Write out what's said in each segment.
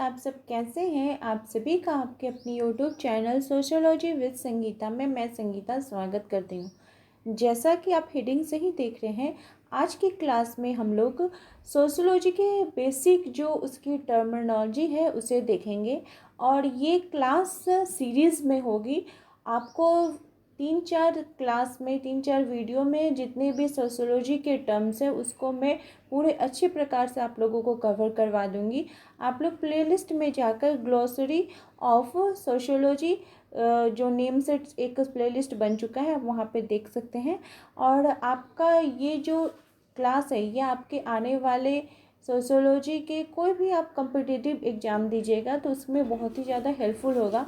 आप सब कैसे हैं। आप सभी का आपके अपनी YouTube channel sociology with Sangeeta में मैं संगीता स्वागत करती हूँ। जैसा कि आप हेडिंग से ही देख रहे हैं, आज की क्लास में हम लोग सोशियोलॉजी के बेसिक जो उसकी टर्मिनोलॉजी है उसे देखेंगे और ये क्लास सीरीज़ में होगी। आपको 3-4 वीडियो में जितने भी सोशियोलॉजी के टर्म्स हैं उसको मैं पूरे अच्छे प्रकार से आप लोगों को कवर करवा दूंगी। आप लोग प्लेलिस्ट में जाकर ग्लोसरी ऑफ सोशियोलॉजी जो नेम से एक प्लेलिस्ट बन चुका है, आप वहाँ पे देख सकते हैं। और आपका ये जो क्लास है ये आपके आने वाले सोशियोलॉजी के कोई भी आप कॉम्पिटिटिव एग्ज़ाम दीजिएगा तो उसमें बहुत ही ज़्यादा हेल्पफुल होगा।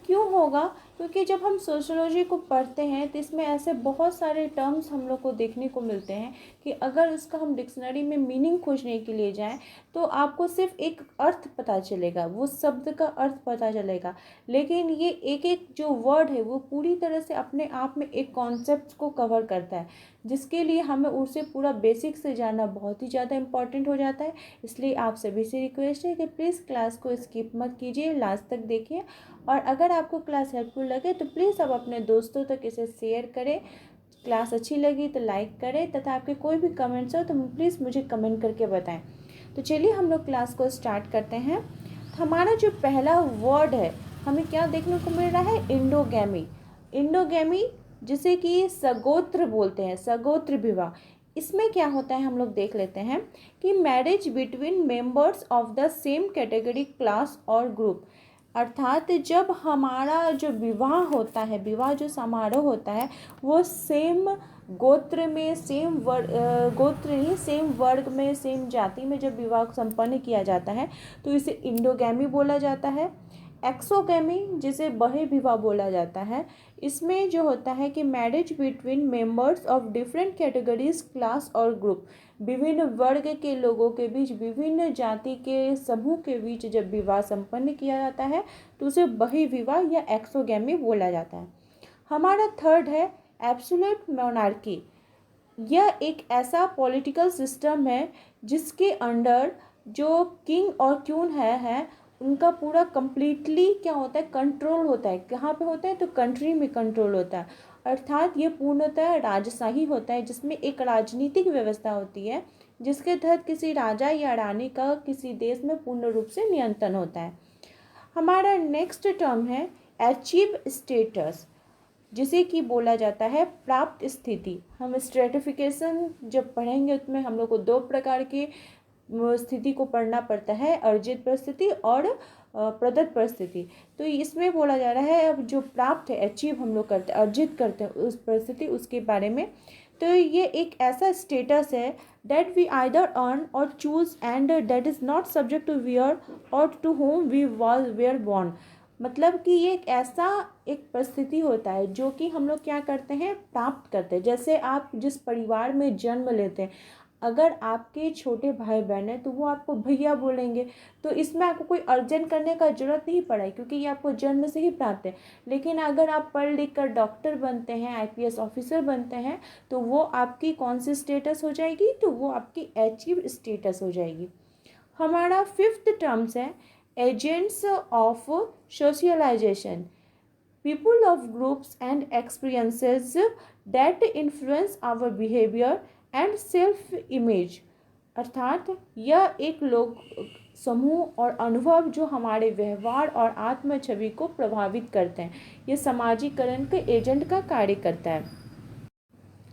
क्यों होगा? क्योंकि जब हम सोशियोलॉजी को पढ़ते हैं तो इसमें ऐसे बहुत सारे टर्म्स हम लोग को देखने को मिलते हैं कि अगर उसका हम डिक्शनरी में मीनिंग खोजने के लिए जाएं तो आपको सिर्फ एक अर्थ पता चलेगा, वो शब्द का अर्थ पता चलेगा, लेकिन ये एक एक जो वर्ड है वो पूरी तरह से अपने आप में एक कॉन्सेप्ट को कवर करता है, जिसके लिए हमें उसे पूरा बेसिक से जानना बहुत ही ज़्यादा इम्पॉर्टेंट हो जाता है। इसलिए आप सभी से रिक्वेस्ट है कि प्लीज़ क्लास को स्किप मत कीजिए, लास्ट तक देखिए। और अगर आपको क्लास हेल्पफुल लगे तो प्लीज़ आप अपने दोस्तों तक इसे शेयर करें। क्लास अच्छी लगी तो लाइक करें तथा आपके कोई भी कमेंट्स हो तो प्लीज़ मुझे कमेंट करके बताएं। तो चलिए हम लोग क्लास को स्टार्ट करते हैं। तो हमारा जो पहला वर्ड है, हमें क्या देखने को मिल रहा है? इंडोगैमी। इंडोगैमी जिसे कि सगोत्र बोलते हैं, सगोत्र विवाह। इसमें क्या होता है हम लोग देख लेते हैं कि marriage between members of the same category, class और ग्रुप। अर्थात जब हमारा जो विवाह होता है, विवाह जो समारोह होता है वो सेम गोत्र में, सेम वर्ग, गोत्र नहीं सेम वर्ग में, सेम जाति में जब विवाह संपन्न किया जाता है तो इसे इंडोगैमी बोला जाता है। एक्सोगैमी जिसे बहे विवाह बोला जाता है, इसमें जो होता है कि marriage between members of different categories, class और ग्रुप, विभिन्न वर्ग के लोगों के बीच, विभिन्न जाति के समूह के बीच जब विवाह संपन्न किया जाता है तो उसे बही विवाह या एक्सोगैमी बोला जाता है। हमारा थर्ड है एब्सोल्यूट मोनार्की। यह एक ऐसा पॉलिटिकल सिस्टम है जिसके अंडर जो किंग और क्वीन है उनका पूरा कंप्लीटली क्या होता है? कंट्रोल होता है। कहाँ पे होता है? तो कंट्री में कंट्रोल होता है। अर्थात ये पूर्णतः राजशाही होता है जिसमें एक राजनीतिक व्यवस्था होती है जिसके तहत किसी राजा या रानी का किसी देश में पूर्ण रूप से नियंत्रण होता है। हमारा नेक्स्ट टर्म है अचीव स्टेटस, जिसे कि बोला जाता है प्राप्त स्थिति। हम स्ट्रेटिफिकेशन जब पढ़ेंगे उसमें हम लोग को 2 प्रकार की स्थिति को पढ़ना पड़ता है, अर्जित परिस्थिति और प्रदत्त परिस्थिति। तो इसमें बोला जा रहा है अब जो प्राप्त है, अचीव हम लोग करते हैं, अर्जित करते हैं उस परिस्थिति, उसके बारे में। तो ये एक ऐसा स्टेटस है that we either earn or choose and that is not subject to where or to whom we were born। मतलब कि ये एक ऐसा एक परिस्थिति होता है जो कि हम लोग क्या करते हैं? प्राप्त करते हैं। जैसे आप जिस परिवार में जन्म लेते हैं, अगर आपके छोटे भाई बहन है तो वो आपको भैया बोलेंगे, तो इसमें आपको कोई अर्जन करने का जरूरत नहीं पड़ा है क्योंकि ये आपको जन्म से ही प्राप्त है। लेकिन अगर आप पढ़ लिख कर डॉक्टर बनते हैं, आईपीएस ऑफिसर बनते हैं, तो वो आपकी कौन सी स्टेटस हो जाएगी? तो वो आपकी अचीव स्टेटस हो जाएगी। हमारा फिफ्थ टर्म्स है agents of socialisation, people of groups and experiences that influence our behavior and self image। अर्थात यह एक लोग समूह और अनुभव जो हमारे व्यवहार और आत्म छवि को प्रभावित करते हैं, ये सामाजिकरण के एजेंट का कार्य करता है।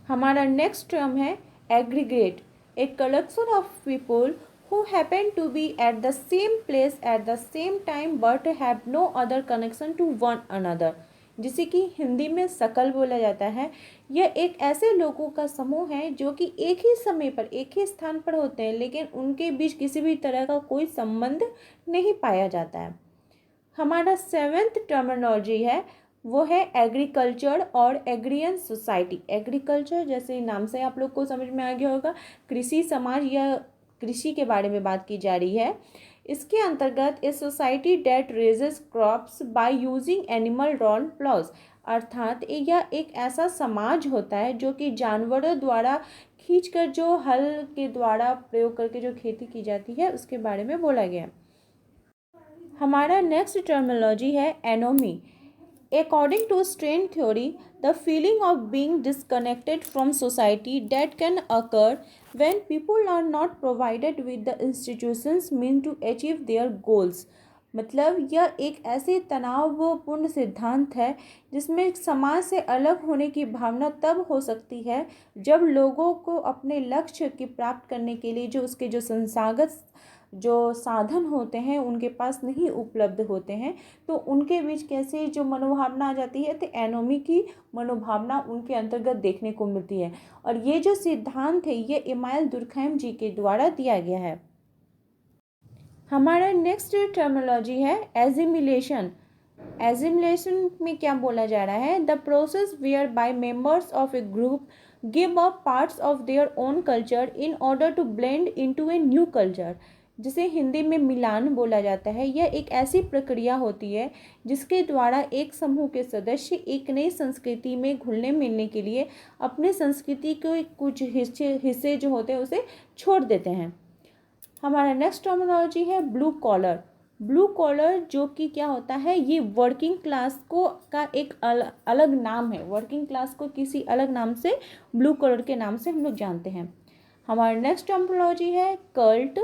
हमारा नेक्स्ट टर्म है aggregate, a collection of people who happen to be at the same place at the same time but have no other connection to one another, जिसे कि हिंदी में सकल बोला जाता है। यह एक ऐसे लोगों का समूह है जो कि एक ही समय पर एक ही स्थान पर होते हैं लेकिन उनके बीच किसी भी तरह का कोई संबंध नहीं पाया जाता है। हमारा सेवेंथ टर्मिनोलॉजी है वो है एग्रीकल्चर और एग्रियन सोसाइटी। एग्रीकल्चर जैसे नाम से आप लोग को समझ में आ गया होगा, कृषि समाज या कृषि के बारे में बात की जा रही है। इसके अंतर्गत a society that raises crops by using animal drawn ploughs. अर्थात यह एक ऐसा समाज होता है जो कि जानवरों द्वारा खींचकर जो हल के द्वारा प्रयोग करके जो खेती की जाती है उसके बारे में बोला गया। हमारा नेक्स्ट टर्मिनोलॉजी है anomie. According to strain theory, the feeling of being disconnected from society that can occur when people are not provided with the institutions meant to achieve their goals. मतलब यह एक ऐसे तनावपूर्ण सिद्धांत है जिसमें समाज से अलग होने की भावना तब हो सकती है जब लोगों को अपने लक्ष्य की प्राप्त करने के लिए जो संस्थागत जो साधन होते हैं उनके पास नहीं उपलब्ध होते हैं, तो उनके बीच कैसे जो मनोभावना आ जाती है, तो एनोमी की मनोभावना उनके अंतर्गत देखने को मिलती है। और ये जो सिद्धांत है ये इमानुएल दुर्खैम जी के द्वारा दिया गया है। हमारा नेक्स्ट टर्मिनोलॉजी है एजिमिलेशन। एजिमिलेशन में क्या बोला जा रहा है? The process whereby members of a group give up parts of their own culture in order to blend into a new culture, जिसे हिंदी में मिलान बोला जाता है। यह एक ऐसी प्रक्रिया होती है जिसके द्वारा एक समूह के सदस्य एक नई संस्कृति में घुलने मिलने के लिए अपने संस्कृति के कुछ हिस्से जो होते हैं उसे छोड़ देते हैं। हमारा नेक्स्ट टर्मिनोलॉजी है ब्लू कॉलर। ब्लू कॉलर जो कि क्या होता है, ये वर्किंग क्लास को का एक अलग नाम है। वर्किंग क्लास को किसी अलग नाम से ब्लू कॉलर के नाम से हम लोग जानते हैं। हमारा नेक्स्ट टर्मिनोलॉजी है cult,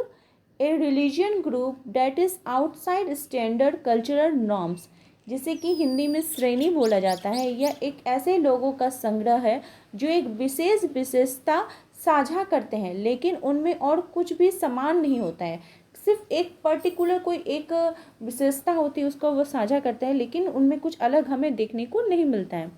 A religion group that is outside standard cultural norms, जिसे कि हिंदी में श्रेणी बोला जाता है। यह एक ऐसे लोगों का संग्रह है जो एक विशेष विशेषता साझा करते हैं लेकिन उनमें और कुछ भी समान नहीं होता है। सिर्फ एक पर्टिकुलर कोई एक विशेषता होती है उसको वो साझा करते हैं लेकिन उनमें कुछ अलग हमें देखने को नहीं मिलता है।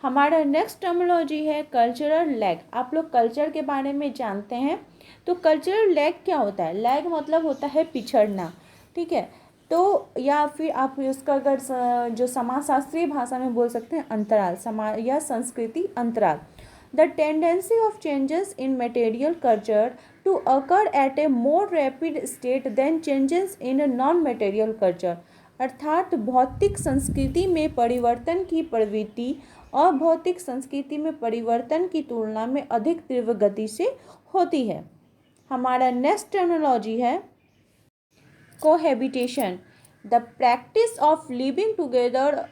हमारा नेक्स्ट टर्मिनोलॉजी है कल्चरल लैग। आप लोग कल्चर के बारे में जानते हैं, तो कल्चरल लैग क्या होता है? लैग मतलब होता है पिछड़ना, ठीक है। तो या फिर आप उसका अगर जो समाजशास्त्रीय भाषा में बोल सकते हैं अंतराल, समाज या संस्कृति अंतराल। The tendency of changes in material culture to occur at a more rapid state than changes in non material culture, अर्थात भौतिक संस्कृति में परिवर्तन की प्रवृत्ति अभौतिक संस्कृति में परिवर्तन की तुलना में अधिक तीव्र गति से होती है। हमारा नेक्स्ट टर्मिनोलॉजी है cohabitation, the practice of living together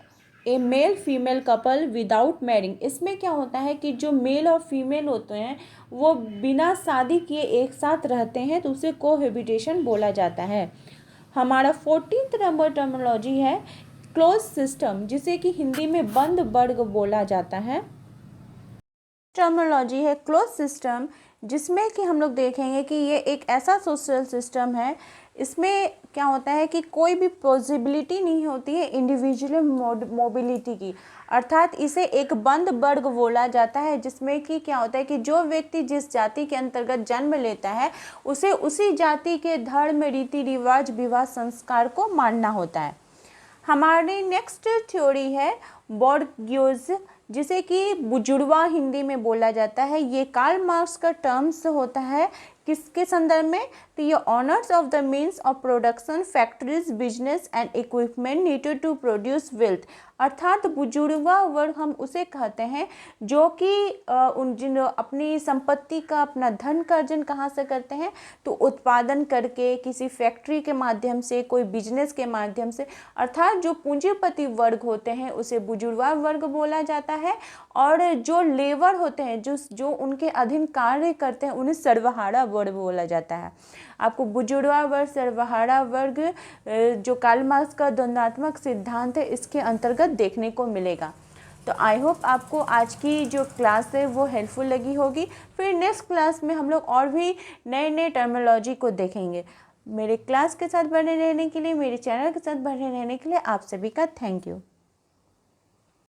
A male female couple without marrying. इसमें क्या होता है कि जो मेल और फीमेल होते हैं वो बिना शादी किए एक साथ रहते हैं, तो उसे कोहैबिटेशन बोला जाता है। हमारा 14th नंबर टर्मिनोलॉजी है क्लोज सिस्टम, जिसे कि हिंदी में बंद वर्ग बोला जाता है। टर्मिनोलॉजी है क्लोज सिस्टम, जिसमें कि हम लोग देखेंगे कि ये एक ऐसा सोशल सिस्टम है, इसमें क्या होता है कि कोई भी पॉसिबिलिटी नहीं होती है इंडिविजुअल मोबिलिटी की, अर्थात इसे एक बंद वर्ग बोला जाता है, जिसमें कि क्या होता है कि जो व्यक्ति जिस जाति के अंतर्गत जन्म लेता है उसे उसी जाति के धर्म, रीति रिवाज, विवाह संस्कार को मानना होता है। हमारी नेक्स्ट थ्योरी है बोर्गियोज, जिसे कि बुजुर्वा हिंदी में बोला जाता है। ये कार्ल मार्क्स का टर्म्स होता है, किसके संदर्भ में? तो ये owners of the means of production, factories, business and equipment needed to produce wealth, अर्थात बुजुर्गा वर्ग हम उसे कहते हैं जो कि उन जिन अपनी संपत्ति का, अपना धन का अर्जन कहाँ से करते हैं? तो उत्पादन करके, किसी फैक्ट्री के माध्यम से, कोई बिजनेस के माध्यम से, अर्थात जो पूंजीपति वर्ग होते हैं उसे बुजुर्गा वर्ग बोला जाता है। और जो लेबर होते हैं, जो उनके अधीन कार्य करते हैं, उन्हें सर्वहारा वर्ग बोला जाता है। आपको बुजुर्गा वर्ग, सर्वहारा वर्ग जो कार्ल मार्क्स का द्वंद्वात्मक सिद्धांत है इसके अंतर्गत देखने को मिलेगा। तो आई होप आपको आज की जो क्लास है वो हेल्पफुल लगी होगी। फिर नेक्स्ट क्लास में हम लोग और भी नए नए टर्मिनोलॉजी को देखेंगे। मेरे क्लास के साथ बने रहने के लिए, मेरे चैनल के साथ बने रहने के लिए आप सभी का थैंक यू।